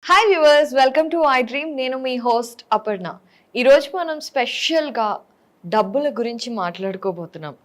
Hi viewers, welcome to I dream. నేను మీ host Aparna. ఈరోజు మనం స్పెషల్గా డబ్బుల గురించి మాట్లాడుకోబోతున్నాం.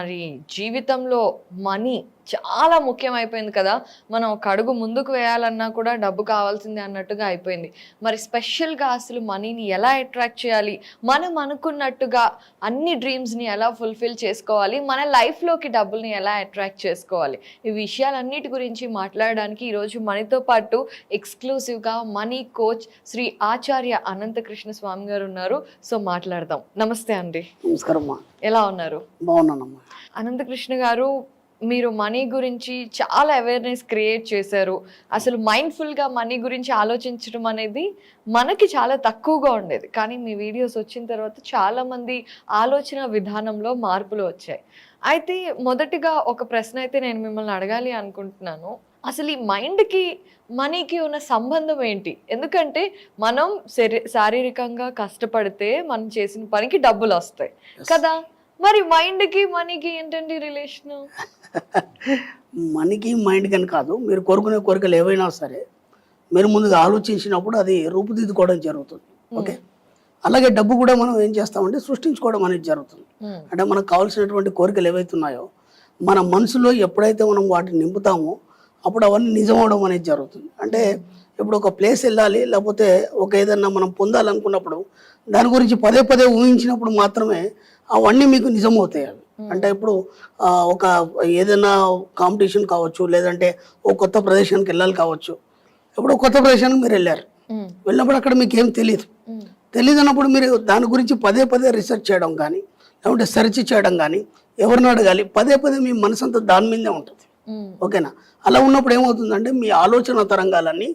మరి జీవితంలో మనీ చాలా ముఖ్యమైపోయింది కదా. మనం ఒక అడుగు ముందుకు వేయాలన్నా కూడా డబ్బు కావాల్సిందే అన్నట్టుగా అయిపోయింది. మరి స్పెషల్గా అసలు మనీని ఎలా అట్రాక్ట్ చేయాలి, మనం అనుకున్నట్టుగా అన్ని డ్రీమ్స్ని ఎలా ఫుల్ఫిల్ చేసుకోవాలి, మన లైఫ్లోకి డబ్బుల్ని ఎలా అట్రాక్ట్ చేసుకోవాలి, ఈ విషయాలన్నిటి గురించి మాట్లాడడానికి ఈరోజు మనతో పాటు ఎక్స్క్లూసివ్గా మనీ కోచ్ శ్రీ ఆచార్య అనంతకృష్ణ స్వామి గారు ఉన్నారు. సో మాట్లాడదాం. నమస్తే అండి. నమస్కారం. ఎలా ఉన్నారు? బాగున్నానమ్మా. అనంతకృష్ణ గారు, మీరు మనీ గురించి చాలా అవేర్నెస్ క్రియేట్ చేశారు. అసలు మైండ్ఫుల్గా మనీ గురించి ఆలోచించడం అనేది మనకి చాలా తక్కువగా ఉండేది, కానీ మీ వీడియోస్ వచ్చిన తర్వాత చాలామంది ఆలోచన విధానంలో మార్పులు వచ్చాయి. అయితే మొదటిగా ఒక ప్రశ్న అయితే నేను మిమ్మల్ని అడగాలి అనుకుంటున్నాను. అసలు ఈ మైండ్కి మనీకి ఉన్న సంబంధం ఏంటి? ఎందుకంటే మనం శారీరకంగా కష్టపడితే మనం చేసిన పనికి డబ్బులు వస్తాయి కదా. మరి మైండ్కి మనీకి ఏంటండి రిలేషన్? మనీకి మైండ్ అని కాదు, మీరు కోరుకునే కోరికలు ఏవైనా సరే మీరు ముందుగా ఆలోచించినప్పుడు అది రూపుదిద్దుకోవడం జరుగుతుంది. ఓకే, అలాగే డబ్బు కూడా మనం ఏం చేస్తామంటే సృష్టించుకోవడం అనేది జరుగుతుంది. అంటే మనకు కావాల్సినటువంటి కోరికలు ఏవైతే ఉన్నాయో మన మనసులో ఎప్పుడైతే మనం వాటిని నింపుతామో అప్పుడు అవన్నీ నిజం అవడం అనేది జరుగుతుంది. అంటే ఇప్పుడు ఒక ప్లేస్ వెళ్ళాలి, లేకపోతే ఒక ఏదన్నా మనం పొందాలనుకున్నప్పుడు దాని గురించి పదే పదే ఊహించినప్పుడు మాత్రమే అవన్నీ మీకు నిజమవుతాయి. అవి అంటే ఇప్పుడు ఒక ఏదైనా కాంపిటీషన్ కావచ్చు, లేదంటే ఒక కొత్త ప్రదేశానికి వెళ్ళాలి కావచ్చు. ఇప్పుడు కొత్త ప్రదేశానికి మీరు వెళ్ళారు, వెళ్ళినప్పుడు అక్కడ మీకు ఏం తెలియదు అన్నప్పుడు మీరు దాని గురించి పదే పదే రీసెర్చ్ చేయడం కానీ, లేకుంటే సెర్చ్ చేయడం కానీ, ఎవరిని అడగాలి, పదే పదే మీ మనసు అంతా దాని మీదే ఉంటుంది. ఓకేనా? అలా ఉన్నప్పుడు ఏమవుతుందంటే మీ ఆలోచన తరంగాలన్నీ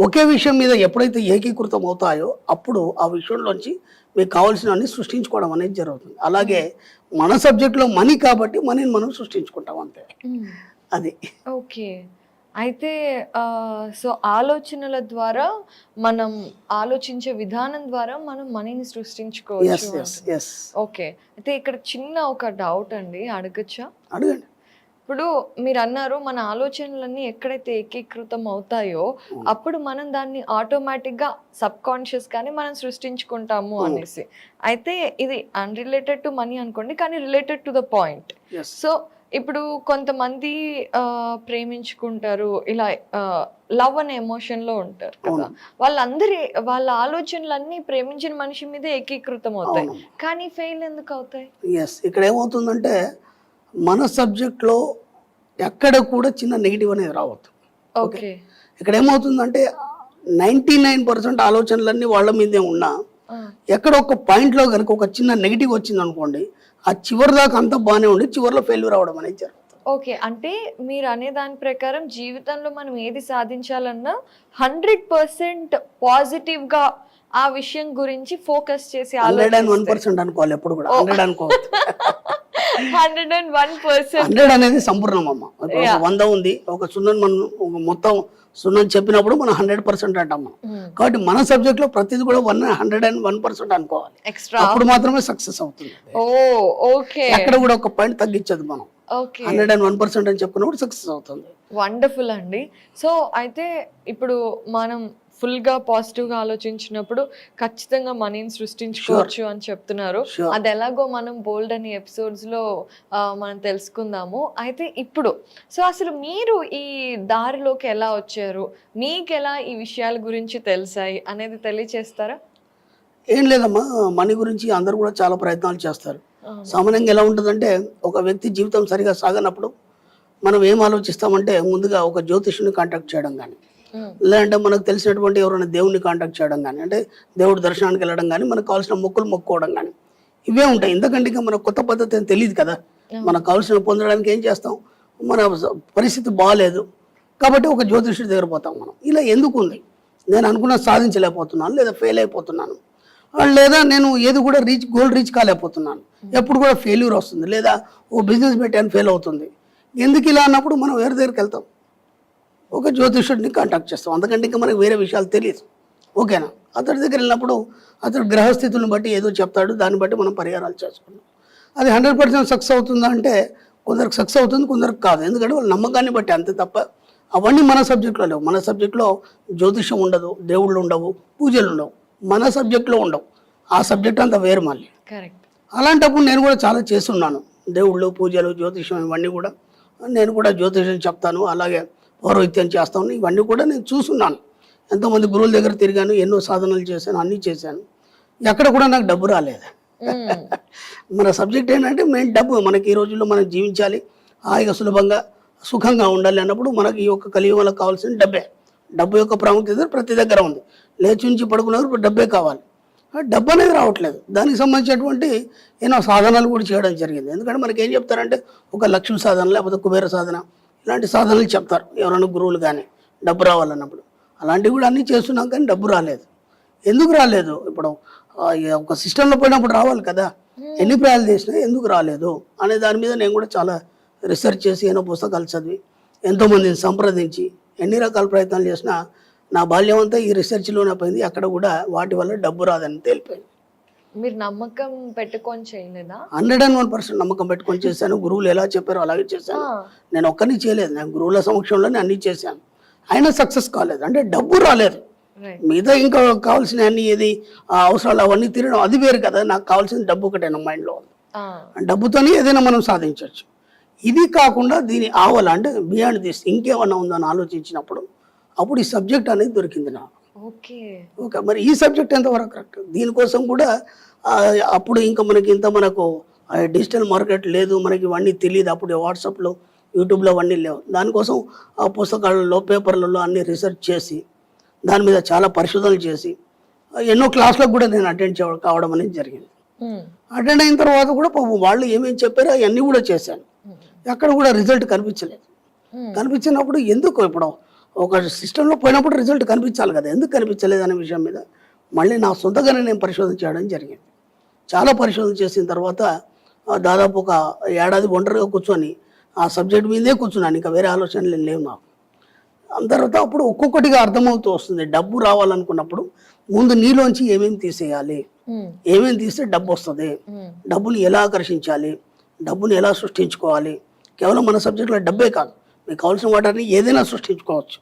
ఒకే విషయం మీద ఎప్పుడైతే ఏకీకృతం అవుతాయో అప్పుడు ఆ విషయంలోంచి మీకు కావాల్సినవన్నీ సృష్టించుకోవడం అనేది జరుగుతుంది. అలాగే మన సబ్జెక్ట్లో మనీ కాబట్టి మనీని మనం సృష్టించుకుంటాం అంతే. అది ఓకే. అయితే సో ఆలోచనల ద్వారా, మనం ఆలోచించే విధానం ద్వారా మనం మనీని సృష్టించుకోవచ్చు. ఓకే. అయితే ఇక్కడ చిన్న ఒక డౌట్ అండి, అడగచ్చా? అడగండి. ఇప్పుడు మీరు అన్నారు మన ఆలోచనలన్నీ ఎక్కడైతే ఏకీకృతం అవుతాయో అప్పుడు మనం దాన్ని ఆటోమేటిక్గా సబ్ కాన్షియస్ కానీ మనం సృష్టించుకుంటాము అనేసి. అయితే ఇది అన్రిలేటెడ్ టు మనీ అనుకోండి, కానీ related to the point. So ఇప్పుడు కొంతమంది ప్రేమించుకుంటారు, ఇలా లవ్ అనే ఎమోషన్లో ఉంటారు కదా, వాళ్ళ ఆలోచనలన్నీ ప్రేమించిన మనిషి మీదే ఏకీకృతం అవుతాయి, కానీ ఫెయిల్ ఎందుకు అవుతాయి? ఇక్కడ ఏమవుతుందంటే మన సబ్జెక్ట్లో ఎక్కడ కూడా చిన్న నెగిటివ్ అనేది రావద్దు. ఓకే. ఇక్కడ ఏమవుతుందంటే 99% ఆలోచనలన్నీ వాళ్ళ మీదే ఉన్నా ఎక్కడ ఒక పాయింట్లో కనుక ఒక చిన్న నెగిటివ్ వచ్చింది అనుకోండి, ఆ చివరి దాకా అంతా బాగానే ఉండి చివరిలో ఫెయిల్యూర్ అవ్వడం అనేది జరుగుతుంది. ఓకే. అంటే మీరు అనే దాని ప్రకారం జీవితంలో మనం ఏది సాధించాలన్నా 100% పాజిటివ్గా ఆ విషయం గురించి ఫోకస్ చేసి 101% అనుకోవాలి, ఎప్పుడు కూడా 100 అనుకోవద్దు. 101% 100 అనేది సంపూర్ణం అమ్మ. 100 ఉంది, ఒక 0 మనం మొత్తం 0 చెప్పినప్పుడు మనం 100% అంటాం మనం. కాబట్టి మన సబ్జెక్ట్ లో ప్రతిదీ కూడా 101% అనుకోవాలి, అప్పుడు మాత్రమే సక్సెస్ అవుతుంది. అక్కడ కూడా ఒక పాయింట్ తగ్గించదు మనం. 101% అని చెప్పినప్పుడు సక్సెస్ అవుతుంది. వండర్ఫుల్ అండి. సో అయితే ఇప్పుడు మనం ఫుల్గా పాజిటివ్గా ఆలోచించినప్పుడు ఖచ్చితంగా మనీని సృష్టించుకోవచ్చు అని చెప్తున్నారు. అది ఎలాగో మనం బోల్డ్ అని ఎపిసోడ్స్లో మనం తెలుసుకుందాము. అయితే ఇప్పుడు సో అసలు మీరు ఈ దారిలోకి ఎలా వచ్చారు, మీకు ఎలా ఈ విషయాల గురించి తెలిసాయి అనేది తెలియచేస్తారా? ఏం లేదమ్మా, మనీ గురించి అందరూ కూడా చాలా ప్రయత్నాలు చేస్తారు. సామాన్యంగా ఎలా ఉంటుందంటే ఒక వ్యక్తి జీవితం సరిగా సాగనప్పుడు మనం ఏం ఆలోచిస్తామంటే ముందుగా ఒక జ్యోతిష్యుని కాంటాక్ట్ చేయడం కానీ, లేదంటే మనకు తెలిసినటువంటి ఎవరైనా దేవుడిని కాంటాక్ట్ చేయడం కానీ, అంటే దేవుడి దర్శనానికి వెళ్ళడం కానీ, మనకు కావాల్సిన మొక్కులు మొక్కుకోవడం కానీ, ఇవే ఉంటాయి. ఎందుకంటే ఇంకా మనకు కొత్త పద్ధతి అని తెలియదు కదా. మనకు కావాల్సిన పొందడానికి ఏం చేస్తాం, మన పరిస్థితి బాగాలేదు కాబట్టి ఒక జ్యోతిష్యుడి దగ్గర పోతాం మనం. ఇలా ఎందుకు ఉంది, నేను అనుకున్న సాధించలేకపోతున్నాను, లేదా ఫెయిల్ అయిపోతున్నాను, లేదా నేను ఏది కూడా గోల్ రీచ్ కాలేకపోతున్నాను, ఎప్పుడు కూడా ఫెయిల్యూర్ వస్తుంది, లేదా ఓ బిజినెస్ పెట్టాను ఫెయిల్ అవుతుంది, ఎందుకు ఇలా అన్నప్పుడు మనం వేరే దగ్గరికి వెళ్తాం, ఒక జ్యోతిష్యుడిని కాంటాక్ట్ చేస్తాం. అందుకంటే ఇంకా మనకు వేరే విషయాలు తెలియదు. ఓకేనా? అతడి దగ్గర వెళ్ళినప్పుడు అతడు గ్రహస్థితులను బట్టి ఏదో చెప్తాడు, దాన్ని బట్టి మనం పరిహారాలు చేసుకుంటాం. అది 100% సక్సెస్ అవుతుందా అంటే కొందరికి సక్సెస్ అవుతుంది, కొందరికి కాదు. ఎందుకంటే వాళ్ళ నమ్మకాన్ని బట్టి అంతే తప్ప అవన్నీ మన సబ్జెక్ట్లో లేవు. మన సబ్జెక్ట్లో జ్యోతిషం ఉండదు, దేవుళ్ళు ఉండవు, పూజలు ఉండవు, మన సబ్జెక్ట్లో ఉండవు. ఆ సబ్జెక్ట్ అంతా వేరు మళ్ళీ. కరెక్ట్. అలాంటప్పుడు నేను కూడా చాలా చేస్తున్నాను. దేవుళ్ళు, పూజలు, జ్యోతిషం ఇవన్నీ కూడా నేను కూడా జ్యోతిషం చెప్తాను, అలాగే పౌరోహిత్యం చేస్తాను. ఇవన్నీ కూడా నేను చూస్తున్నాను. ఎంతోమంది గురువుల దగ్గర తిరిగాను, ఎన్నో సాధనలు చేశాను, అన్నీ చేశాను. ఎక్కడ కూడా నాకు డబ్బు రాలేదు. మన సబ్జెక్ట్ ఏంటంటే మెయిన్ డబ్బు. మనకి ఈ రోజుల్లో మనం జీవించాలి, హాయిగా సులభంగా సుఖంగా ఉండాలి అన్నప్పుడు మనకి ఈ యొక్క కలియుగంలో కావాల్సిన డబ్బే. డబ్బు యొక్క ప్రాముఖ్యత ప్రతి దగ్గర ఉంది. లేచి నుంచి పడుకున్నారు డబ్బే కావాలి. డబ్బు అనేది రావట్లేదు. దానికి సంబంధించినటువంటి ఎన్నో సాధనాలు కూడా చేయడం జరిగింది. ఎందుకంటే మనకి ఏం చెప్తారంటే ఒక లక్ష్మి సాధన లేకపోతే కుబేర సాధన ఇలాంటి సాధనలు చెప్తారు ఎవరైనా గురువులు కానీ డబ్బు రావాలన్నప్పుడు. అలాంటివి కూడా అన్నీ చేస్తున్నాం కానీ డబ్బు రాలేదు. ఎందుకు రాలేదు? ఇప్పుడు ఒక సిస్టంలో పోయినప్పుడు రావాలి కదా. ఎన్ని ప్రయాలు చేసినా ఎందుకు రాలేదు అనే దాని మీద నేను కూడా చాలా రీసెర్చ్ చేసి ఎన్నో పుస్తకాలు చదివి ఎంతోమందిని సంప్రదించి ఎన్ని రకాల ప్రయత్నాలు చేసినా నా బాల్యం అంతా ఈ రీసెర్చ్లోనే పోయింది. అక్కడ కూడా వాటి వల్ల డబ్బు రాదని తేలిపోయింది. మీరు నమ్మకం పెట్టుకొని చేయలేదా? 101% నమ్మకం పెట్టుకొని చేశాను. గురువులు ఎలా చెప్పారో అలాగే చేశాను. నేను ఒక్కరిని చేయలేదు, నేను గురువుల సమక్షంలోనే అన్నీ చేశాను. అయినా సక్సెస్ కాలేదు. అంటే డబ్బు రాలేదు. మిగతా ఇంకా కావాల్సిన అన్ని ఏది అవసరాలు అవన్నీ తీరడం అది వేరు కదా. నాకు కావాల్సిన డబ్బు ఒకటే నా మైండ్లో ఉంది. డబ్బుతోనే ఏదైనా మనం సాధించవచ్చు. ఇది కాకుండా దీని ఆవల అంటే బియాండ్ దిస్ ఇంకేమన్నా ఉందని ఆలోచించినప్పుడు అప్పుడు ఈ సబ్జెక్ట్ అనేది దొరికింది నాకు. ఓకే, మరి ఈ సబ్జెక్ట్ ఎంతవరకు కరెక్ట్? దీనికోసం కూడా అప్పుడు ఇంకా మనకు డిజిటల్ మార్కెట్ లేదు, మనకి ఇవన్నీ తెలియదు. అప్పుడు వాట్సాప్లో, యూట్యూబ్లో అవన్నీ లేవు. దానికోసం ఆ పుస్తకాలలో, పేపర్లలో అన్ని రీసెర్చ్ చేసి దాని మీద చాలా పరిశోధనలు చేసి ఎన్నో క్లాసులకు కూడా నేను అటెండ్ కావడం అనేది జరిగింది. అటెండ్ అయిన తర్వాత కూడా పాపం వాళ్ళు ఏమేమి చెప్పారో అవన్నీ కూడా చేశాను. ఎక్కడ కూడా రిజల్ట్ కనిపించలేదు. కనిపించినప్పుడు ఎందుకు ఇప్పుడు ఒక సిస్టంలో పోయినప్పుడు రిజల్ట్ కనిపించాలి కదా, ఎందుకు కనిపించలేదు అనే విషయం మీద మళ్ళీ నా సొంతగానే నేను పరిశోధన చేయడం జరిగింది. చాలా పరిశోధన చేసిన తర్వాత దాదాపు ఒక ఏడాది ఒంటరిగా కూర్చొని ఆ సబ్జెక్ట్ మీదే కూర్చున్నాను. ఇంకా వేరే ఆలోచనలు లేవు నాకు. తర్వాత అప్పుడు ఒక్కొక్కటిగా అర్థమవుతూ వస్తుంది. డబ్బు రావాలనుకున్నప్పుడు ముందు నీలోంచి ఏమేమి తీసేయాలి, ఏమేమి తీస్తే డబ్బు వస్తుంది, డబ్బుని ఎలా ఆకర్షించాలి, డబ్బుని ఎలా సృష్టించుకోవాలి. కేవలం మన సబ్జెక్టులో డబ్బే కాదు, మీకు కావాల్సిన వాటిని ఏదైనా సృష్టించుకోవచ్చు.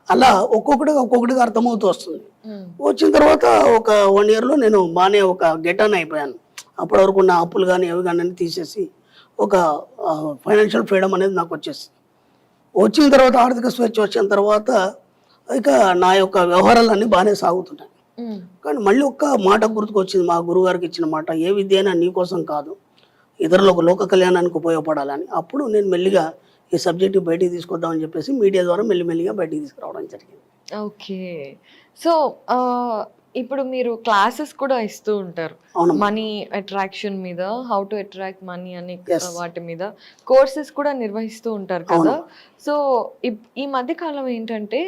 అలా ఒక్కొక్కటిగా అర్థమవుతూ వస్తుంది. వచ్చిన తర్వాత ఒక 1 yearలో నేను బాగానే ఒక గెటాన్ అయిపోయాను. అప్పటి వరకు ఉన్న అప్పులు కానీ అవి కానీ తీసేసి ఒక ఫైనాన్షియల్ ఫ్రీడమ్ అనేది నాకు వచ్చేసి వచ్చిన తర్వాత ఆర్థిక స్వేచ్ఛ వచ్చిన తర్వాత ఇక నా యొక్క వ్యవహారాలన్నీ బాగానే సాగుతున్నాయి. కానీ మళ్ళీ ఒక్క మాట గుర్తుకొచ్చింది, మా గురువుగారికి ఇచ్చిన మాట, ఏ విద్య అయినా నీ కోసం కాదు, ఇతరులకు లోక కళ్యాణానికి ఉపయోగపడాలని. అప్పుడు నేను మెల్లిగా ఈ సబ్జెక్టు బయటికి తీసుకొద్దామని చెప్పేసి మీడియా ద్వారా మెల్లిమెల్లిగా బయటికి తీసుకురావడం జరిగింది. ఓకే. సో ఇప్పుడు మీరు క్లాసెస్ కూడా ఇస్తూ ఉంటారు, మనీ అట్రాక్షన్ మీద, హౌ టు అట్రాక్ట్ మనీ అని వాటి మీద కోర్సెస్ కూడా నిర్వహిస్తూ ఉంటారు కదా. సో ఈ మధ్య కాలం ఏంటంటే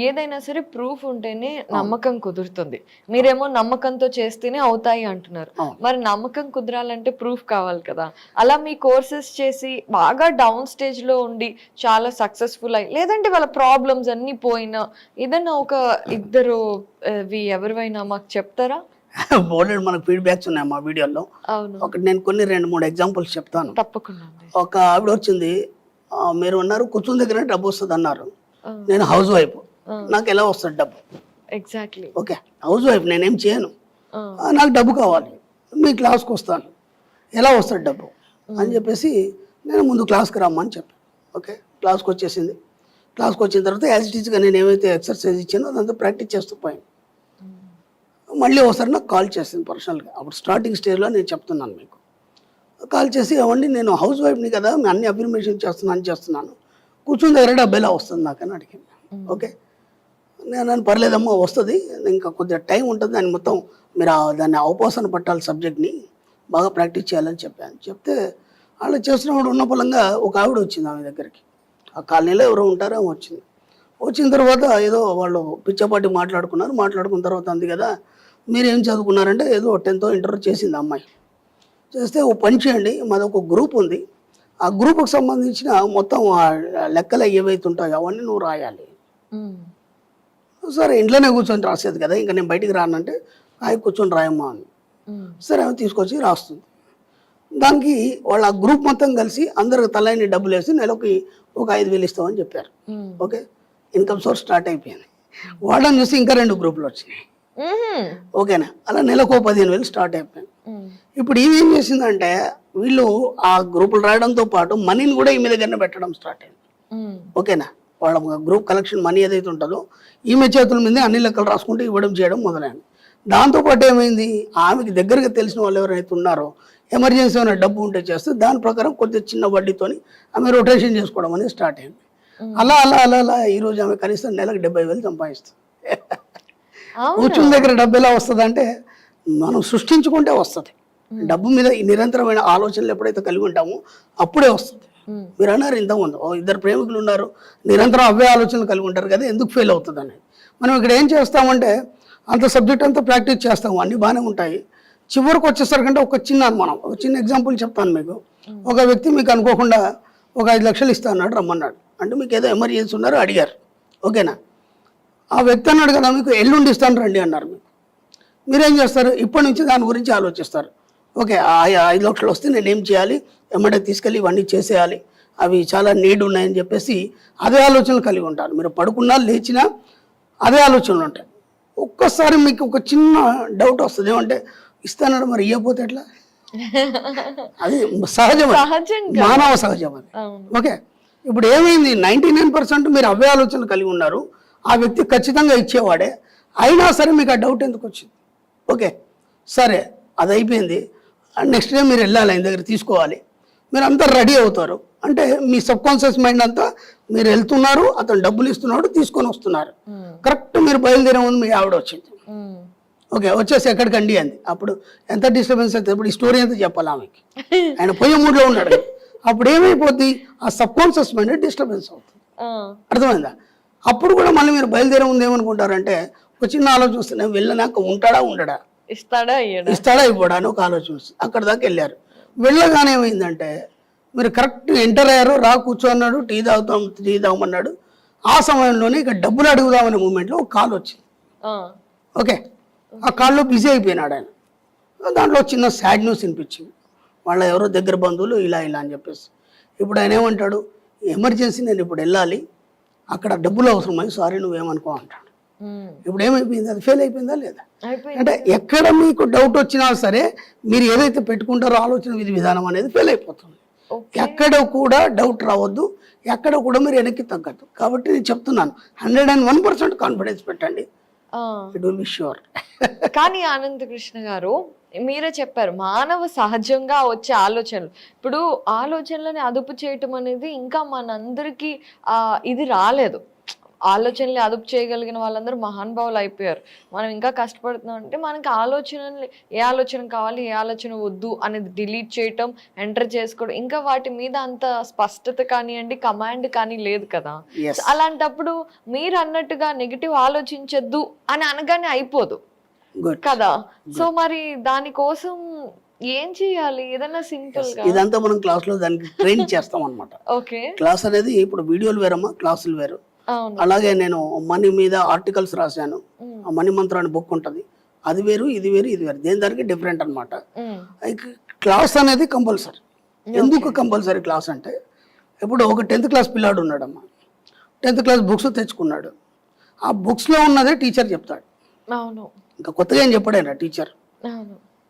ఏదైనా సరే ప్రూఫ్ ఉంటేనే నమ్మకం కుదురుతుంది. మీరేమో నమ్మకంతో చేస్తేనే అవుతాయి అంటున్నారు. మరి నమ్మకం కుదరాలంటే ప్రూఫ్ కావాలి కదా. అలా మీ కోర్సెస్ చేసి బాగా డౌన్ స్టేజ్ లో ఉండి చాలా సక్సెస్ఫుల్ అయ్యి, లేదంటే వాళ్ళ ప్రాబ్లమ్స్ అన్ని పోయినా ఏదైనా ఒక ఇద్దరు ఎవరివైనా మాకు చెప్తారా? బోర్డెడ్ మనకు ఫీడ్బ్యాక్స్ ఉన్నాయి మా వీడియోలో. ఒకటి నేను కొన్ని 2-3 ఎగ్జాంపుల్స్ చెప్తాను. తప్పకుండా. ఒక ఆవిడ వచ్చింది, మీరు అన్నారు కూర్చుని దగ్గర డబ్బు వస్తుంది అన్నారు. నేను హౌస్ వైఫ్, నాకు ఎలా వస్తుంది డబ్బు? ఎగ్జాక్ట్లీ. ఓకే, హౌస్ వైఫ్, నేనేం చేయను, నాకు డబ్బు కావాలి, మీ క్లాస్కి వస్తాను, ఎలా వస్తుంది డబ్బు అని చెప్పేసి నేను ముందు క్లాస్కి రమ్మని చెప్పాను. ఓకే, క్లాస్కి వచ్చేసింది. క్లాస్కి వచ్చిన తర్వాత యాజ్ ఇట్ ఈస్గా నేను ఏమైతే ఎక్సర్సైజ్ ఇచ్చానో అదంతా ప్రాక్టీస్ చేస్తూ పోయాను. మళ్ళీ ఒకసారి నాకు కాల్ చేసింది పర్సనల్గా. అప్పుడు స్టార్టింగ్ స్టేజ్లో నేను చెప్తున్నాను మీకు. కాల్ చేసి ఏమండి నేను హౌస్ వైఫ్ని కదా, మీ అన్ని అఫర్మేషన్ చేస్తున్నాను, కూర్చుని దగ్గర డబ్బు ఎలా వస్తుంది నాకని అడిగింది. ఓకే, నేను పర్లేదమ్మా వస్తుంది, ఇంకా కొద్దిగా టైం ఉంటుంది, దాన్ని మొత్తం మీరు దాన్ని అవపోసన పట్టాలి, సబ్జెక్ట్ని బాగా ప్రాక్టీస్ చేయాలని చెప్పాను. చెప్తే వాళ్ళు చేస్తున్నప్పుడు ఉన్న పొలంగా ఒక ఆవిడ వచ్చింది ఆమె దగ్గరికి. ఆ కాలనీలో ఎవరో ఉంటారో వచ్చింది. వచ్చిన తర్వాత ఏదో వాళ్ళు పిచ్చపాటి మాట్లాడుకున్న తర్వాత అంది కదా, మీరేం చదువుకున్నారంటే ఏదో 10th ఇంటర్ చేసింది అమ్మాయి. చేస్తే ఓ పని చేయండి, మాది ఒక గ్రూప్ ఉంది, ఆ గ్రూప్కి సంబంధించిన మొత్తం లెక్కలు ఏవైతే ఉంటాయో అవన్నీ నువ్వు రాయాలి. సరే, ఇంట్లోనే కూర్చొని రాసేది కదా, ఇంకా నేను బయటికి రానంటే కూర్చొని రాయమ్మా అని. సరే, ఆమె తీసుకొచ్చి రాస్తుంది. దానికి వాళ్ళ గ్రూప్ మొత్తం కలిసి అందరికి తలైన డబ్బులు వేసి నెలకి ఒక 5,000 ఇస్తామని చెప్పారు. ఓకే, ఇన్కమ్ సోర్స్ స్టార్ట్ అయిపోయింది. వాళ్ళని చూసి ఇంకా 2 గ్రూపులు వచ్చినాయి. ఓకేనా, అలా నెలకు 15,000 స్టార్ట్ అయిపోయింది. ఇప్పుడు ఇది ఏం చేసిందంటే వీళ్ళు ఆ గ్రూపులు రాయడంతో పాటు మనీని కూడా ఈమె దగ్గరనే పెట్టడం స్టార్ట్ అయింది. ఓకేనా, వాళ్ళ గ్రూప్ కలెక్షన్ మనీ ఏదైతే ఉంటుందో ఈమె చేతుల మీద అన్ని లెక్కలు రాసుకుంటూ ఇవ్వడం చేయడం మొదలైంది. దాంతోపాటు ఏమైంది, ఆమెకి దగ్గరగా తెలిసిన వాళ్ళు ఎవరైతే ఉన్నారో ఎమర్జెన్సీ అయినా డబ్బు ఉంటే చేస్తే దాని ప్రకారం కొద్దిగా చిన్న వడ్డీతోని ఆమె రొటేషన్ చేసుకోవడం అనేది స్టార్ట్ అయింది. అలా అలా అలా అలా ఈరోజు ఆమె కనీసం నెలకు 70,000 సంపాదిస్తుంది. కూర్చుని దగ్గర డబ్బు ఎలా వస్తుంది అంటే మనం సృష్టించుకుంటే వస్తుంది. డబ్బు మీద ఈ నిరంతరమైన ఆలోచనలు ఎప్పుడైతే కలిగి ఉంటామో అప్పుడే వస్తుంది. మీరు అన్నారు ఇంతకుముందు 2 ప్రేమికులు ఉన్నారు, నిరంతరం అవే ఆలోచనలు కలిగి ఉంటారు కదా, ఎందుకు ఫెయిల్ అవుతుంది అనేది. మనం ఇక్కడ ఏం చేస్తామంటే అంత సబ్జెక్ట్ అంతా ప్రాక్టీస్ చేస్తాము, అన్నీ బాగానే ఉంటాయి. చివరికి వచ్చేసరికంటే ఒక చిన్న ఎగ్జాంపుల్ చెప్తాను మీకు. ఒక వ్యక్తి మీకు అనుకోకుండా ఒక 5 లక్షలు ఇస్తా అన్నాడు, రమ్మన్నాడు. అంటే మీకు ఏదో ఎమర్జెన్సీ ఉన్నారు అడిగారు. ఓకేనా, ఆ వ్యక్తి అన్నాడు కదా మీకు ఎల్లుండి ఇస్తాను రండి అన్నారు. మీరేం చేస్తారు, ఇప్పటి నుంచి దాని గురించి ఆలోచిస్తారు. ఓకే, ఆ 5 లక్షలు వస్తే నేనేం చేయాలి, ఎమ్మటే తీసుకెళ్ళి ఇవన్నీ చేసేయాలి, అవి చాలా నీడ్ ఉన్నాయని చెప్పేసి అదే ఆలోచనలు కలిగి ఉంటారు. మీరు పడుకున్నా లేచినా అదే ఆలోచనలు ఉంటాయి. ఒక్కసారి మీకు ఒక చిన్న డౌట్ వస్తుంది, ఏమంటే ఇస్తానన్నాడు మరి ఇవ్వకపోతే ఎట్లా, అది సహజం, మానవ సహజం అది. ఓకే, ఇప్పుడు ఏమైంది, 99% మీరు అవే ఆలోచనలు కలిగి ఉన్నారు. ఆ వ్యక్తి ఖచ్చితంగా ఇచ్చేవాడే, అయినా సరే మీకు ఆ డౌట్ ఎందుకు వచ్చింది. ఓకే సరే, అది అయిపోయింది. నెక్స్ట్ డే మీరు వెళ్ళాలి, ఆయన దగ్గర తీసుకోవాలి, మీరు అంతా రెడీ అవుతారు. అంటే మీ సబ్కాన్షియస్ మైండ్ అంతా మీరు వెళ్తున్నారు, అతను డబ్బులు ఇస్తున్నాడు, తీసుకొని వస్తున్నారు. కరెక్ట్ మీరు బయలుదేరే ముందు మీ ఆవిడ వచ్చింది. ఓకే, వచ్చేసి ఎక్కడికండి అంది. అప్పుడు ఎంత డిస్టర్బెన్స్ అవుతుంది, ఇప్పుడు ఈ స్టోరీ అంతా చెప్పాలి ఆమెకి. ఆయన పోయే మూడ్లో ఉన్నాడు. అప్పుడు ఏమైపోద్ది, ఆ సబ్కాన్షియస్ మైండ్ డిస్టర్బెన్స్ అవుతుంది. అర్థమైందా? అప్పుడు కూడా మళ్ళీ మీరు బయలుదేరే ముందు ఏమనుకుంటారంటే ఒక చిన్న ఆలోచన వస్తుంది, వెళ్ళినాక ఉంటాడా ఉండడా, ఇస్తాడా ఇవ్వడా అని ఒక ఆలోచన వస్తుంది. అక్కడ దాకా వెళ్ళారు. వెళ్ళగానే ఏమైందంటే మీరు కరెక్ట్ ఎంటర్ అయ్యారు, రా కూర్చో అన్నాడు, టీ తాగమన్నాడు. ఆ సమయంలోనే ఇక డబ్బులు అడుగుదామనే మూమెంట్లో ఒక కాల్ వచ్చింది. ఓకే, ఆ కాల్లో బిజీ అయిపోయినాడు ఆయన. దాంట్లో చిన్న సాడ్ న్యూస్ వినిపించింది, వాళ్ళ ఎవరో దగ్గర బంధువులు ఇలా అని చెప్పేసి. ఇప్పుడు ఆయన ఏమంటాడు, ఎమర్జెన్సీ నేను ఇప్పుడు వెళ్ళాలి, అక్కడ డబ్బులు అవసరమై, సారీ నువ్వేమనుకో అంటాడు. ఇప్పుడు ఏమైపోయింది, అది ఫెయిల్ అయిపోయిందా లేదా? అంటే ఎక్కడ మీకు డౌట్ వచ్చినా సరే మీరు ఏదైతే పెట్టుకుంటారో ఆలోచన విధానం అనేది ఫెయిల్ అయిపోతుంది. ఎక్కడ కూడా డౌట్ రావద్దు, ఎక్కడ కూడా మీరు వెనక్కి తగ్గద్దు. కాబట్టి నేను చెప్తున్నాను, 101% కాన్ఫిడెన్స్ పెట్టండి, ఇట్ విల్ బి ష్యూర్. కానీ ఆనంద్ కృష్ణ గారు, మీరే చెప్పారు మానవ సహజంగా వచ్చే ఆలోచనలు. ఇప్పుడు ఆలోచనలని అదుపు చేయటం అనేది ఇంకా మనందరికీ ఇది రాలేదు. ఆలోచనలు అదుపు చేయగలిగిన వాళ్ళందరూ మహానుభావులు అయిపోయారు. మనం ఇంకా కష్టపడుతున్నాం అంటే మనకి ఆలోచనలు, ఏ ఆలోచన కావాలి, ఏ ఆలోచన వద్దు అనేది డిలీట్ చేయటం, ఎంటర్ చేసుకోవడం, ఇంకా వాటి మీద అంత స్పష్టత కానివ్వండి, కమాండ్ కానీ లేదు కదా. అలాంటప్పుడు మీరు అన్నట్టుగా నెగిటివ్ ఆలోచించద్దు అని అనగానే అయిపోదు కదా. సో మరి దానికోసం ఏం చేయాలి, ఏదైనా సింపుల్ గా? ఇదంతా మనం క్లాస్ లో దానికి ట్రైన్ చేస్తాం అనమాట. ఓకే, క్లాస్ అనేది ఇప్పుడు వీడియోలు వేరమ్మా, క్లాసులు వేరు. అలాగే నేను మనీ మీద ఆర్టికల్స్ రాశాను, ఆ మనీ మంత్ర అని బుక్ ఉంటుంది, అది వేరు ఇది వేరు ఇది వేరు, దేని దానికి డిఫరెంట్ అనమాట. క్లాస్ అనేది కంపల్సరీ. ఎందుకు కంపల్సరీ క్లాస్ అంటే, ఇప్పుడు ఒక 10th క్లాస్ పిల్లాడు ఉన్నాడమ్మా, 10th క్లాస్ బుక్స్ తెచ్చుకున్నాడు, ఆ బుక్స్లో ఉన్నదే టీచర్ చెప్తాడు. ఇంకా కొత్తగా ఏం చెప్పాడైనా టీచర్.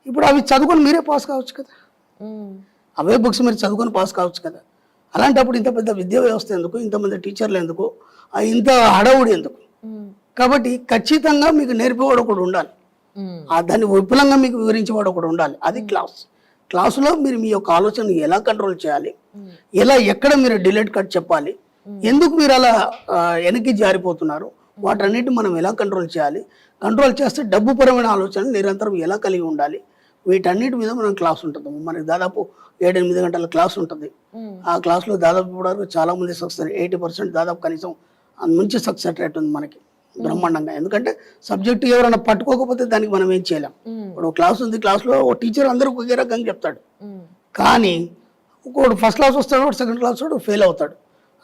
ఇప్పుడు అవి చదువుకొని మీరే పాస్ కావచ్చు కదా, అవే బుక్స్ మీరు చదువుకొని పాస్ కావచ్చు కదా. అలాంటప్పుడు ఇంత పెద్ద విద్యా వ్యవస్థ ఎందుకు, ఇంతమంది టీచర్లు ఎందుకు, ఇంత హడావుడి ఎందుకు? కాబట్టి ఖచ్చితంగా మీకు నేర్పేవాడు ఒకడు ఉండాలి, దాన్ని విపులంగా మీకు వివరించేవాడు ఒకడు ఉండాలి. అది క్లాస్. క్లాసులో మీరు మీ యొక్క ఆలోచన ఎలా కంట్రోల్ చేయాలి, ఎక్కడ మీరు డిలీట్ కట్ చెప్పాలి, ఎందుకు మీరు అలా వెనక్కి జారిపోతున్నారు, వాటన్నిటి మనం ఎలా కంట్రోల్ చేయాలి, కంట్రోల్ చేస్తే డబ్బు పరమైన ఆలోచనలు నిరంతరం ఎలా కలిగి ఉండాలి, వీటన్నిటి మీద మనం క్లాస్ ఉంటుంది. మనకి దాదాపు 7-8 గంటల క్లాస్ ఉంటుంది. ఆ క్లాస్లో దాదాపు ఇప్పుడు చాలా మంది సక్సెస్, 80% దాదాపు కనీసం మంచి సక్సెస్ రేట్ ఉంది మనకి బ్రహ్మాండంగా. ఎందుకంటే సబ్జెక్ట్ ఎవరైనా పట్టుకోకపోతే దానికి మనం ఏం చేయలేం. ఇప్పుడు క్లాస్ ఉంది, క్లాస్లో ఓ టీచర్ అందరూ ఒకే రకంగా చెప్తాడు, కానీ ఒకడు ఫస్ట్ క్లాస్ వస్తాడు, ఒకటి సెకండ్ క్లాస్ వాడు ఫెయిల్ అవుతాడు.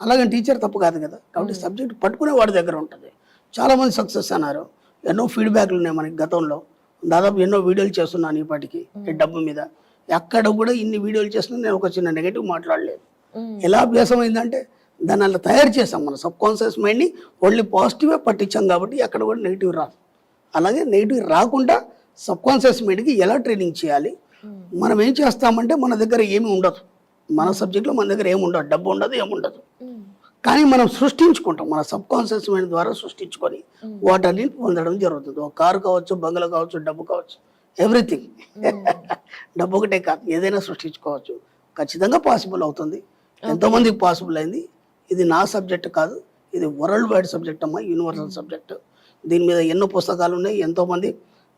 అలాగే టీచర్ తప్పు కాదు కదా. కాబట్టి సబ్జెక్ట్ పట్టుకునే వాడి దగ్గర ఉంటుంది. చాలామంది సక్సెస్ అన్నారు, ఎన్నో ఫీడ్బ్యాక్లు ఉన్నాయి మనకి. గతంలో దాదాపు ఎన్నో వీడియోలు చేస్తున్నాను ఇప్పటికి ఈ డబ్బు మీద. ఎక్కడ కూడా ఇన్ని వీడియోలు చేసినా నేను ఒక చిన్న నెగటివ్ మాట్లాడలేదు. ఎలా అభ్యాసం అయిందంటే దాన్ని అలా తయారు చేసాం. మన సబ్ కాన్షియస్ మైండ్ని ఓన్లీ పాజిటివే పట్టించాం కాబట్టి ఎక్కడ కూడా నెగిటివ్ రాదు. అలాగే నెగిటివ్ రాకుండా సబ్ కాన్షియస్ మైండ్కి ఎలా ట్రైనింగ్ చేయాలి, మనం ఏం చేస్తామంటే మన దగ్గర ఏమి ఉండదు, మన సబ్జెక్ట్లో మన దగ్గర ఏమి ఉండదు, డబ్బు ఉండదు, ఏముండదు. కానీ మనం సృష్టించుకుంటాం, మన సబ్ కాన్షియస్ మైండ్ ద్వారా సృష్టించుకొని వాటన్ని పొందడం జరుగుతుంది. ఒక కారు కావచ్చు, బంగ్లా కావచ్చు, డబ్బు కావచ్చు, ఎవ్రీథింగ్. డబ్బు ఒకటే కాదు, ఏదైనా సృష్టించుకోవచ్చు. ఖచ్చితంగా పాసిబుల్ అవుతుంది, ఎంతోమందికి పాసిబుల్ అయింది. ఇది నా సబ్జెక్ట్ కాదు, ఇది వరల్డ్ వైడ్ సబ్జెక్ట్ అమ్మా, యూనివర్సల్ సబ్జెక్ట్. దీని మీద ఎన్నో పుస్తకాలు ఉన్నాయి, ఎంతోమంది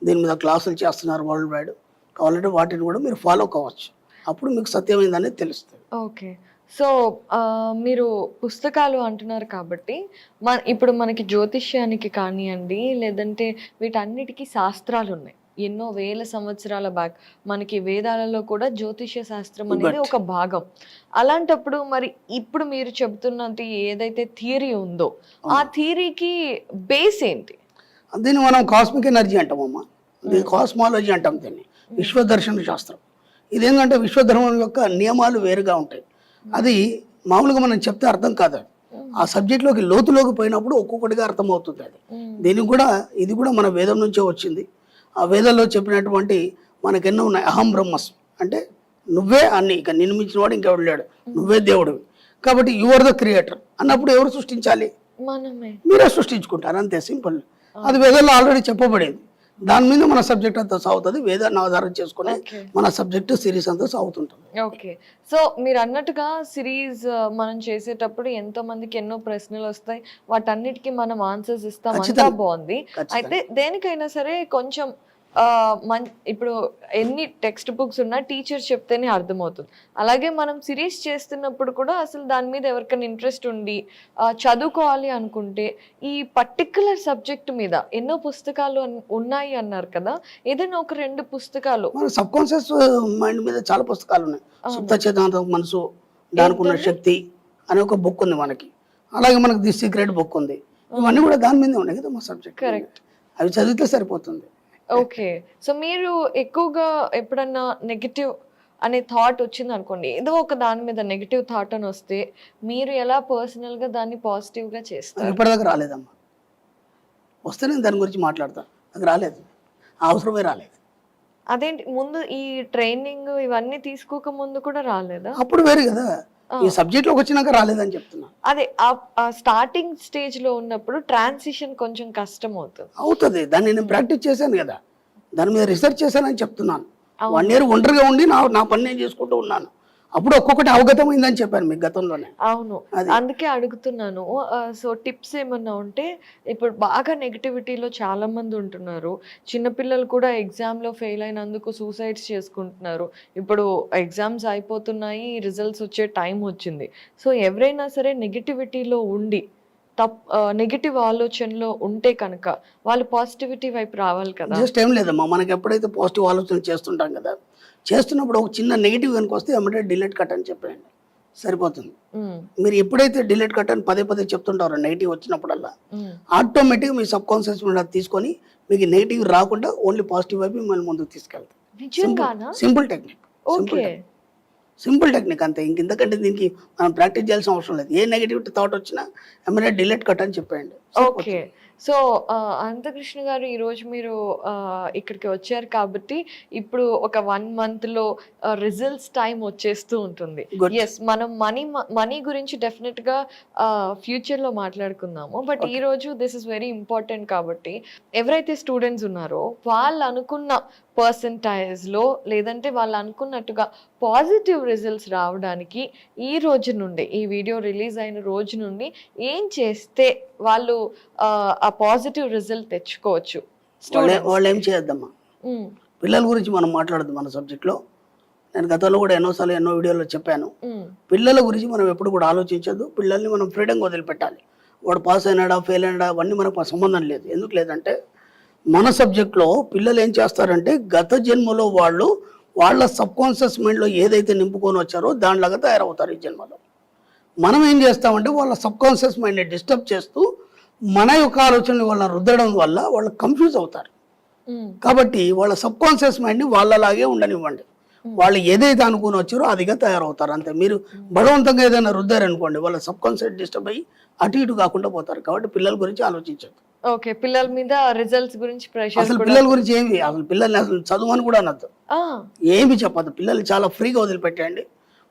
దీని మీద క్లాసులు చేస్తున్నారు వరల్డ్ వైడ్. కావాలంటే వాటిని కూడా మీరు ఫాలో కావచ్చు, అప్పుడు మీకు సత్యమైందనేది తెలుస్తుంది. ఓకే. సో మీరు పుస్తకాలు అంటున్నారు కాబట్టి ఇప్పుడు మనకి జ్యోతిష్యానికి కానివ్వండి, లేదంటే వీటన్నిటికీ శాస్త్రాలు ఉన్నాయి. ఎన్నో వేల సంవత్సరాల బ్యాక్ మనకి వేదాలలో కూడా జ్యోతిష్య శాస్త్రం అనేది ఒక భాగం. అలాంటప్పుడు మరి ఇప్పుడు మీరు చెబుతున్నది ఏదైతే థియరీ ఉందో ఆ థియరీకి బేస్ ఏంటి? దీన్ని మనం కాస్మిక్ ఎనర్జీ అంటామమ్మా, దీన్ని కాస్మాలజీ అంటాం, దీన్ని విశ్వదర్శన శాస్త్రం. ఇదేంటంటే విశ్వధర్మం యొక్క నియమాలు వేరుగా ఉంటాయి. అది మామూలుగా మనం చెప్తే అర్థం కాదు, ఆ సబ్జెక్ట్లోకి లోతులోకి పోయినప్పుడు ఒక్కొక్కటిగా అర్థమవుతుంది. అది దీనికి కూడా ఇది కూడా మన వేదం నుంచే వచ్చింది. ఆ వేదంలో చెప్పినటువంటి మనకెన్నో ఉన్నాయి. అహం బ్రహ్మస్మి అంటే నువ్వే అన్ని, ఇక నిన్ను మించిన వాడు ఇంకెవడు లేడు, నువ్వే దేవుడివి. కాబట్టి యు ఆర్ ద క్రియేటర్ అన్నప్పుడు ఎవరు సృష్టించాలి? మీరే సృష్టించుకుంటారు, అంతే సింపుల్. అది వేదంలో ఆల్రెడీ చెప్పబడేది. దాని మీద మన సబ్జెక్ట్ అంతా సాగుతుంది, వేదాన్ని ఆధారం చేసుకుని మన సబ్జెక్ట్ సిరీస్ అంతా సాగుతుంటుంది. ఓకే. సో మీరు అన్నట్టుగా సిరీస్ మనం చేసేటప్పుడు ఎంతో మందికి ఎన్నో ప్రశ్నలు వస్తాయి, వాటన్నిటికీ మనం ఆన్సర్స్ ఇస్తాం, అంతా బాగుంది. అయితే దేనికైనా సరే కొంచెం ఇప్పుడు ఎన్ని టెక్స్ట్ బుక్స్ ఉన్నా టీచర్ చెప్తేనే అర్థమవుతుంది. అలాగే మనం సిరీస్ చేస్తున్నప్పుడు కూడా అసలు దాని మీద ఎవరికైనా ఇంట్రెస్ట్ ఉండి చదువుకోవాలి అనుకుంటే ఈ పర్టికులర్ సబ్జెక్ట్ మీద ఎన్నో పుస్తకాలు ఉన్నాయి అన్నారు కదా, ఏదైనా ఒక 2 పుస్తకాలు. మన సబ్ కాన్షియస్ మైండ్ మీద చాలా పుస్తకాలు ఉన్నాయి. సుప్త చేతన మనసు, దానికి ఉన్న శక్తి అనే ఒక బుక్ ఉంది మనకి. అలాగే మనకి ది సీక్రెట్ బుక్ ఉంది. ఇవన్నీ కూడా దాని మీదే ఉన్నాయి కదా మా సబ్జెక్ట్. కరెక్ట్. అవి చదివితే సరిపోతుంది. ఓకే. సో మీరు ఎక్కువగా ఎప్పుడన్నా నెగిటివ్ అనే థాట్ వచ్చింది అనుకోండి, ఏదో ఒక దాని మీద నెగిటివ్ థాట్ అని వస్తే మీరు ఎలా పర్సనల్ గా దాన్ని పాజిటివ్ గా చేస్తారు? ఇప్పటిదాకా రాలేదమ్మా, వస్తే నేను దాని గురించి మాట్లాడతాను. అది రాలేదు, అవసరమే రాలేదు. అదేంటి, ముందు ఈ ట్రైనింగ్ ఇవన్నీ తీసుకోక ముందు కూడా రాలేదా? అప్పుడు వేరు కదా, ఈ సబ్జెక్ట్ లోకి వచ్చినాక రాలేదని చెప్తున్నా. అదే ఆ స్టార్టింగ్ స్టేజ్ లో ఉన్నప్పుడు ట్రాన్సిషన్ కొంచెం కష్టం అవుతుంది. దాన్ని నేను ప్రాక్టీస్ చేశాను కదా, దాని మీద రీసెర్చ్ చేశానని చెప్తున్నాను. 1 year ఒంటరిగా ఉండి నా పని నేను చేసుకుంటూ ఉన్నాను. అప్పుడు ఒక్కొక్కటి అవగతమైందని చెప్పాను మీకు గతంలోనే. అవును, అందుకే అడుగుతున్నాను. సో టిప్స్ ఏమన్నా ఉంటే, ఇప్పుడు బాగా నెగిటివిటీలో చాలా మంది ఉంటున్నారు. చిన్నపిల్లలు కూడా ఎగ్జామ్లో ఫెయిల్ అయినందుకు సూసైడ్స్ చేసుకుంటున్నారు. ఇప్పుడు ఎగ్జామ్స్ అయిపోతున్నాయి, రిజల్ట్స్ వచ్చే టైం వచ్చింది. సో ఎవరైనా సరే నెగిటివిటీలో ఉండి నెగిటివ్ ఆలోచనలో ఉంటే కనుక వాళ్ళు పాజిటివిటీ వైపు రావాలి కదా. జస్ట్ ఏం లేదమ్మా, మనకి ఎప్పుడైతే పాజిటివ్ ఆలోచనలు చేస్తుంటాం కదా, చేస్తున్నప్పుడు ఒక చిన్న నెగిటివ్ కనుక వస్తే ఏమంటే డిలీట్ కట్ అని చెప్పండి, సరిపోతుంది. మీరు ఎప్పుడైతే డిలీట్ కట్ అని పదే చెప్తుంటారో నెగిటివ్ వచ్చినప్పుడల్లా, ఆటోమేటిక్గా మీ సబ్ కాన్షియస్ మైండ్ తీసుకొని మీకు నెగిటివ్ రాకుండా ఓన్లీ పాజిటివ్ వైపు మిమ్మల్ని ముందుకు తీసుకెళ్తాం. సింపుల్ టెక్నిక్, సింపుల్ టెక్నిక్ అంతే. ఇంతకంటే దీనికి మనం ప్రాక్టీస్ చేయాల్సిన అవసరం లేదు. ఏ నెగిటివిటీ థాట్ వచ్చినా ఏమైనా డిలీట్ కట్ అని చెప్పండి. ఓకే. సో అనంతకృష్ణ గారు, ఈరోజు మీరు ఇక్కడికి వచ్చారు కాబట్టి ఇప్పుడు ఒక 1 monthలో రిజల్ట్స్ టైం వచ్చేస్తూ ఉంటుంది. ఎస్, మనం మనీ గురించి డెఫినెట్గా ఫ్యూచర్లో మాట్లాడుకుందాము. బట్ ఈరోజు దిస్ ఇస్ వెరీ ఇంపార్టెంట్ కాబట్టి ఎవరైతే స్టూడెంట్స్ ఉన్నారో వాళ్ళు అనుకున్న పర్సంటైజ్లో, లేదంటే వాళ్ళు అనుకున్నట్టుగా పాజిటివ్ రిజల్ట్స్ రావడానికి ఈ రోజు నుండి, ఈ వీడియో రిలీజ్ అయిన రోజు నుండి ఏం చేస్తే వాళ్ళు ఆ పాజిటివ్ రిజల్ట్ తెచ్చుకోవచ్చు? వాళ్ళు ఏం చేయొద్దమ్మా, పిల్లల గురించి మనం మాట్లాడద్దు మన సబ్జెక్ట్లో. నేను గతంలో కూడా ఎన్నో వీడియోలో చెప్పాను, పిల్లల గురించి మనం ఎప్పుడు కూడా ఆలోచించద్దు. పిల్లల్ని మనం ఫ్రీడంగా వదిలిపెట్టాలి. వాడు పాస్ అయినాడా ఫెయిల్ అయినాడా అవన్నీ మనకు సంబంధం లేదు. ఎందుకు లేదంటే మన సబ్జెక్ట్లో పిల్లలు ఏం చేస్తారంటే గత జన్మలో వాళ్ళు వాళ్ళ సబ్ కాన్షియస్ మైండ్లో ఏదైతే నింపుకొని వచ్చారో దానిలాగా తయారవుతారు ఈ జన్మలో. మనం ఏం చేస్తామంటే వాళ్ళ సబ్ కాన్షియస్ మైండ్ని డిస్టర్బ్ చేస్తూ మన యొక్క ఆలోచనలు వాళ్ళని రుద్దడం వల్ల వాళ్ళు కన్ఫ్యూజ్ అవుతారు. కాబట్టి వాళ్ళ సబ్ కాన్షియస్ మైండ్ని వాళ్ళలాగే ఉండనివ్వండి. వాళ్ళు ఏదైతే అనుకుని వచ్చారో అదిగా తయారవుతారు అంతే. మీరు బలవంతంగా ఏదైనా రుద్దారనుకోండి వాళ్ళ సబ్ కాన్సెప్ట్ డిస్టర్బ్ అయ్యి అటు ఇటు కాకుండా పోతారు. కాబట్టి పిల్లల గురించి ఆలోచించదు. ఓకే, పిల్లల మీద రిజల్ట్స్ గురించి ప్రెషర్ అసలు పిల్లల గురించి ఏమి, అసలు పిల్లల్ని అసలు చదువు అని కూడా అనొద్దు, ఏమి చెప్పదు. పిల్లల్ని చాలా ఫ్రీగా వదిలిపెట్టండి.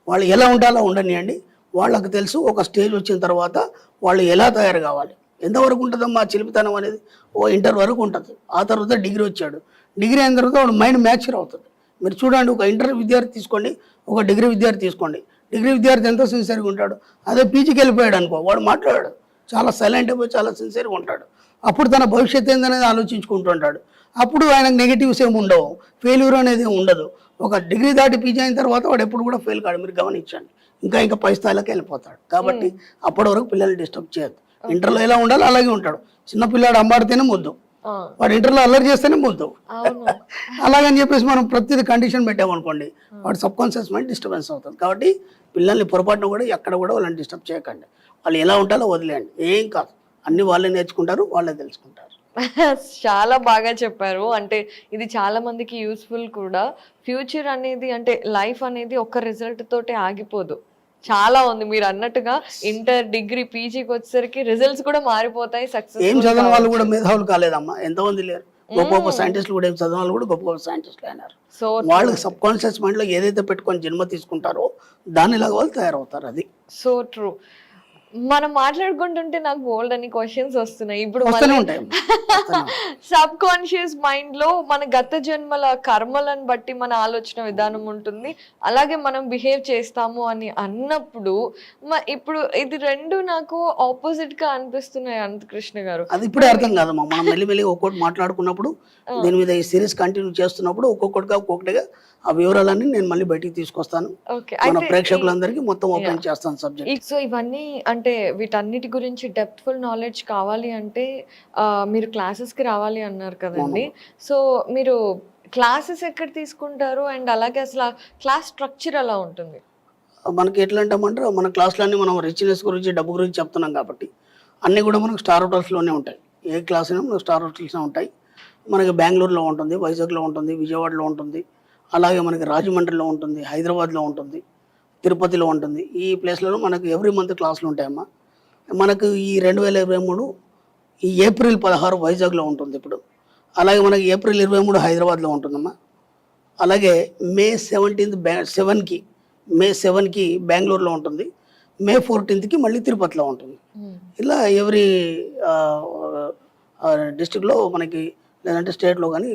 వాళ్ళు ఎలా ఉండాలో ఉండనియండి. వాళ్ళకు తెలుసు ఒక స్టేజ్ వచ్చిన తర్వాత వాళ్ళు ఎలా తయారు కావాలి. ఎంతవరకు ఉంటుందమ్మా చిలిపితనం అనేది? ఇంటర్ వరకు ఉంటుంది. ఆ తర్వాత డిగ్రీ వచ్చాడు. డిగ్రీ అయిన తర్వాత వాడు మైండ్ మ్యాచ్యూర్ అవుతుంది. మీరు చూడండి, ఒక ఇంటర్ విద్యార్థి తీసుకోండి, ఒక డిగ్రీ విద్యార్థి తీసుకోండి. డిగ్రీ విద్యార్థి ఎంతో సిన్సియర్గా ఉంటాడు. అదే పీజీకి వెళ్ళిపోయాడు అనుకో, వాడు మాట్లాడాడు, చాలా సైలెంట్ అయిపోయి చాలా సిన్సియర్గా ఉంటాడు. అప్పుడు తన భవిష్యత్తు ఏందనేది ఆలోచించుకుంటుంటాడు. అప్పుడు ఆయనకు నెగిటివ్స్ ఏమి ఉండవు, ఫెయిల్యూర్ అనేది ఉండదు. ఒక డిగ్రీ దాటి పీజీ అయిన తర్వాత వాడు ఎప్పుడు కూడా ఫెయిల్ కాడు. మీరు గమనించండి, ఇంకా పై స్థాయిలోకి వెళ్ళిపోతాడు. కాబట్టి అప్పటి వరకు పిల్లల్ని డిస్టర్బ్ చేయొద్దు. ఇంటర్లో ఎలా ఉండాలో అలాగే ఉంటాడు. చిన్న పిల్లాడు అమ్మాడితేనే ముద్దు, వాడు ఇంటర్లో అల్లరి చేస్తేనే ముద్దు. అలాగని చెప్పేసి మనం ప్రతిదీ కండిషన్ పెట్టామనుకోండి, వాడు సబ్ కాన్షియస్ మైండ్ డిస్టర్బెన్స్ అవుతుంది. కాబట్టి పిల్లల్ని పొరపాటున కూడా ఎక్కడ కూడా వాళ్ళని డిస్టర్బ్ చేయకండి. వాళ్ళు ఎలా ఉంటారో వదిలేయండి, ఏం కాదు. అన్ని వాళ్ళే నేర్చుకుంటారు, వాళ్ళే తెలుసుకుంటారు. చాలా బాగా చెప్పారు. అంటే ఇది చాలా మందికి యూస్ఫుల్ కూడా. ఫ్యూచర్ అనేది అంటే లైఫ్ అనేది ఒక్క రిజల్ట్ తోటి ఆగిపోదు, చాలా ఉంది. మీరు అన్నట్టుగా ఇంటర్ డిగ్రీ పీజీకి వచ్చేసరికి రిజల్ట్స్ కూడా మారిపోతాయి. సక్సెస్ ఏం చదివిన వాళ్ళు కూడా మేధావులు కాలేదమ్మా, ఎంతమంది లేరు. గొప్ప గొప్ప సైంటిస్టులు కూడా ఏం చదివిన వాళ్ళు కూడా గొప్ప గొప్ప సైంటిస్టులు అయినారు. సో వాళ్ళకి సబ్ కాన్షియస్ మైండ్ లో ఏదైతే పెట్టుకొని జన్మ తీసుకుంటారో దానిలాగా వాళ్ళు తయారవుతారు. అది సో ట్రూ. మనం మాట్లాడుకుంటుంటే నాకు బోల్డ్ అని క్వశ్చన్స్ వస్తున్నాయి. ఇప్పుడు సబ్ కాన్షియస్ మైండ్ లో మన గత జన్మల కర్మలను బట్టి మన ఆలోచన విధానం ఉంటుంది, అలాగే మనం బిహేవ్ చేస్తాము అని అన్నప్పుడు ఇప్పుడు ఇది రెండు నాకు ఆపోజిట్ గా అనిపిస్తున్నాయి అనంతకృష్ణ గారు. అది ఇప్పుడే అర్థం కాదమ్మా. మనం మెల్లిమెల్లిగా ఒక్కొక్కటి మాట్లాడుకున్నప్పుడు దీని మీద ఈ సిరీస్ కంటిన్యూ చేస్తున్నప్పుడు ఒక్కొక్కటిగా ఆ వివరాలన్నీ నేను మళ్ళీ బయటికి తీసుకొస్తాను. మన ప్రేక్షకులందరికీ మొత్తం ఓపెన్ చేస్తాను సబ్జెక్ట్. సో ఇవన్నీ అంటే వీటన్నిటి గురించి డెప్త్ఫుల్ నాలెడ్జ్ కావాలి అంటే మీరు క్లాసెస్ కి రావాలి అన్నారు కదండి. సో మీరు క్లాసెస్ ఎక్కడ తీసుకుంటారు అండ్ అలాగే అసలు క్లాస్ స్ట్రక్చర్ ఎలా ఉంటుంది? మనకి ఎట్లా అంటామంటే మన క్లాసులన్నీ మనం రిచ్నెస్ గురించి డబ్బు గురించి చెప్తున్నాం కాబట్టి అన్నీ కూడా మనకు స్టార్ హోటల్స్లోనే ఉంటాయి. ఏ క్లాస్ అయినా మనకు స్టార్ హోటల్స్లో ఉంటాయి. మనకి బెంగళూరులో ఉంటుంది, వైజాగ్లో ఉంటుంది, విజయవాడలో ఉంటుంది, అలాగే మనకి రాజమండ్రిలో ఉంటుంది, హైదరాబాద్లో ఉంటుంది, తిరుపతిలో ఉంటుంది. ఈ ప్లేస్లలో మనకు ఎవ్రీ మంత్ క్లాసులు ఉంటాయమ్మా. మనకు ఈ 2023 ఈ ఏప్రిల్ 16 వైజాగ్లో ఉంటుంది ఇప్పుడు. అలాగే మనకి ఏప్రిల్ 23 హైదరాబాద్లో ఉంటుందమ్మా. అలాగే మే 7కి బెంగళూరులో ఉంటుంది, మే 14కి మళ్ళీ తిరుపతిలో ఉంటుంది. ఇలా ఎవ్రీ డిస్ట్రిక్ట్లో మనకి లేదంటే స్టేట్లో కానీ